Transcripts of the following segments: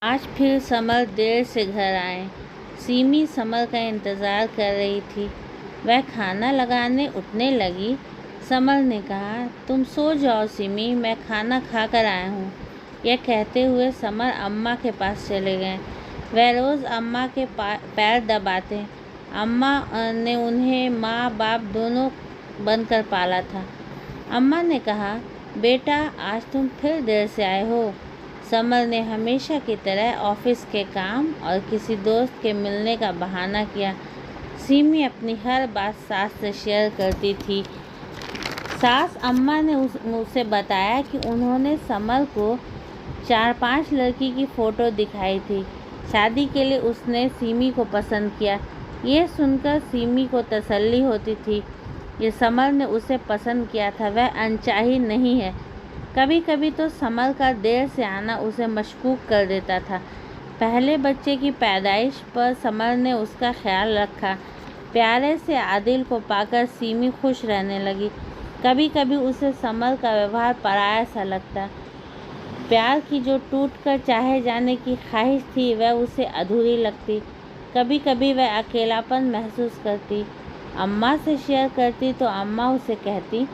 आज फिर समर देर से घर आए। सीमी समर का इंतज़ार कर रही थी। वह खाना लगाने उठने लगी। समर ने कहा, तुम सो जाओ सीमी, मैं खाना खा कर आया हूँ। यह कहते हुए समर अम्मा के पास चले गए। वह रोज़ अम्मा के पैर दबाते। अम्मा ने उन्हें माँ बाप दोनों बनकर पाला था। अम्मा ने कहा, बेटा आज तुम फिर देर से आए हो। समर ने हमेशा की तरह ऑफिस के काम और किसी दोस्त के मिलने का बहाना किया। सीमी अपनी हर बात सास से शेयर करती थी। सास अम्मा ने मुझसे बताया कि उन्होंने समर को 4-5 लड़की की फ़ोटो दिखाई थी। शादी के लिए उसने सीमी को पसंद किया। ये सुनकर सीमी को तसल्ली होती थी। ये समर ने उसे पसंद किया था, वह अनचाही नहीं है। कभी कभी तो समर का देर से आना उसे मशकूक कर देता था। पहले बच्चे की पैदाइश पर समर ने उसका ख्याल रखा। प्यारे से आदिल को पाकर सीमी खुश रहने लगी। कभी कभी उसे समर का व्यवहार पराया सा लगता। प्यार की जो टूट कर चाहे जाने की ख्वाहिश थी वह उसे अधूरी लगती। कभी कभी वह अकेलापन महसूस करती। अम्मा से शेयर करती तो अम्मा उसे कहती,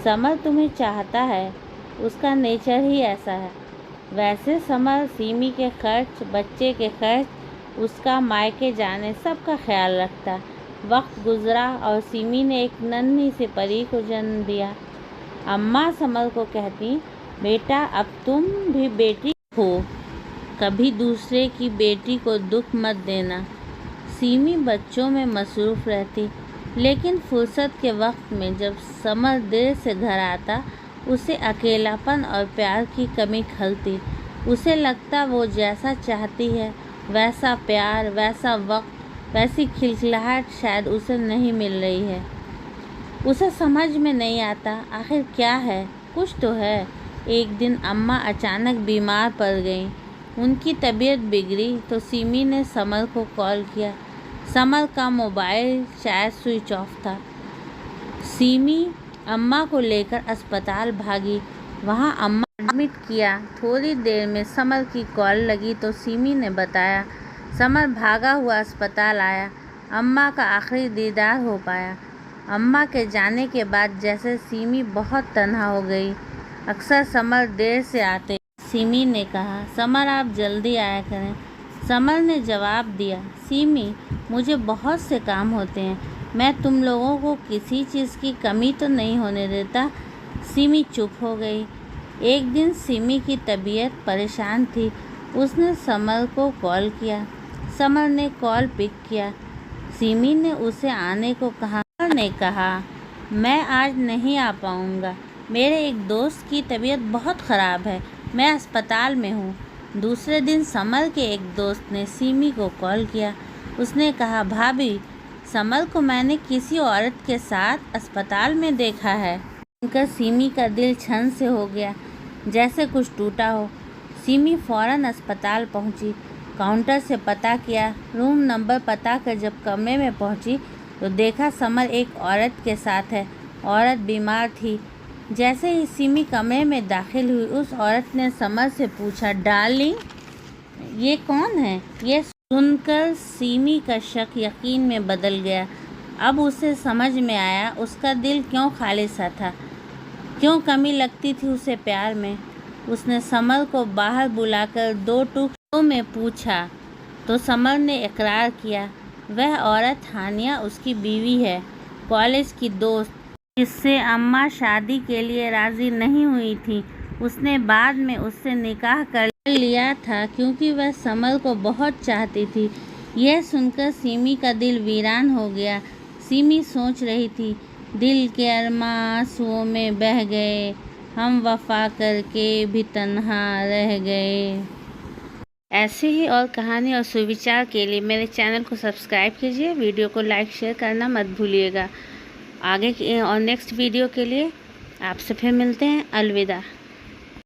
समर तुम्हें चाहता है, उसका नेचर ही ऐसा है। वैसे समर सीमी के खर्च, बच्चे के खर्च, उसका मायके जाने सब का ख्याल रखता। वक्त गुजरा और सीमी ने एक नन्ही सी परी को जन्म दिया। अम्मा समर को कहती, बेटा अब तुम भी बेटी हो, कभी दूसरे की बेटी को दुख मत देना। सीमी बच्चों में मसरूफ़ रहती, लेकिन फुर्सत के वक्त में जब समर देर से घर आता उसे अकेलापन और प्यार की कमी खलती। उसे लगता वो जैसा चाहती है वैसा प्यार, वैसा वक्त, वैसी खिलखिलाहट शायद उसे नहीं मिल रही है। उसे समझ में नहीं आता आखिर क्या है, कुछ तो है। एक दिन अम्मा अचानक बीमार पड़ गईं। उनकी तबीयत बिगड़ी तो सीमी ने समर को कॉल किया। समर का मोबाइल शायद स्विच ऑफ था। सीमी अम्मा को लेकर अस्पताल भागी। वहाँ अम्मा एडमिट किया। थोड़ी देर में समर की कॉल लगी तो सीमी ने बताया। समर भागा हुआ अस्पताल आया। अम्मा का आखिरी दीदार हो पाया। अम्मा के जाने के बाद जैसे सीमी बहुत तन्हा हो गई। अक्सर समर देर से आते। सीमी ने कहा, समर आप जल्दी आया करें। समर ने जवाब दिया, सीमी मुझे बहुत से काम होते हैं, मैं तुम लोगों को किसी चीज़ की कमी तो नहीं होने देता। सीमी चुप हो गई। एक दिन सीमी की तबीयत परेशान थी। उसने समर को कॉल किया। समर ने कॉल पिक किया। सीमी ने उसे आने को कहा। समर ने कहा, मैं आज नहीं आ पाऊँगा, मेरे एक दोस्त की तबीयत बहुत ख़राब है, मैं अस्पताल में हूँ। दूसरे दिन समर के एक दोस्त ने सीमी को कॉल किया। उसने कहा, भाभी समर को मैंने किसी औरत के साथ अस्पताल में देखा है। सुनकर सीमी का दिल छन से हो गया, जैसे कुछ टूटा हो। सीमी फ़ौरन अस्पताल पहुंची। काउंटर से पता किया। रूम नंबर पता कर जब कमरे में पहुंची तो देखा समर एक औरत के साथ है। औरत बीमार थी। जैसे ही सीमी कमरे में दाखिल हुई उस औरत ने समर से पूछा, डार्लिंग ये कौन है? ये सुनकर सीमी का शक यकीन में बदल गया। अब उसे समझ में आया उसका दिल क्यों खाली सा था, क्यों कमी लगती थी उसे प्यार में। उसने समर को बाहर बुलाकर 2 टुकड़ों में पूछा तो समर ने इकरार किया। वह औरत हानिया उसकी बीवी है, कॉलेज की दोस्त, जिससे अम्मा शादी के लिए राज़ी नहीं हुई थी। उसने बाद में उससे निकाह कर लिया था क्योंकि वह समर को बहुत चाहती थी। यह सुनकर सीमी का दिल वीरान हो गया। सीमी सोच रही थी, दिल के अरमां आंसुओं में बह गए, हम वफा करके भी तन्हा रह गए। ऐसे ही और कहानी और सुविचार के लिए मेरे चैनल को सब्सक्राइब कीजिए। वीडियो को लाइक शेयर करना मत भूलिएगा। आगे की और नेक्स्ट वीडियो के लिए आपसे फिर मिलते हैं। अलविदा।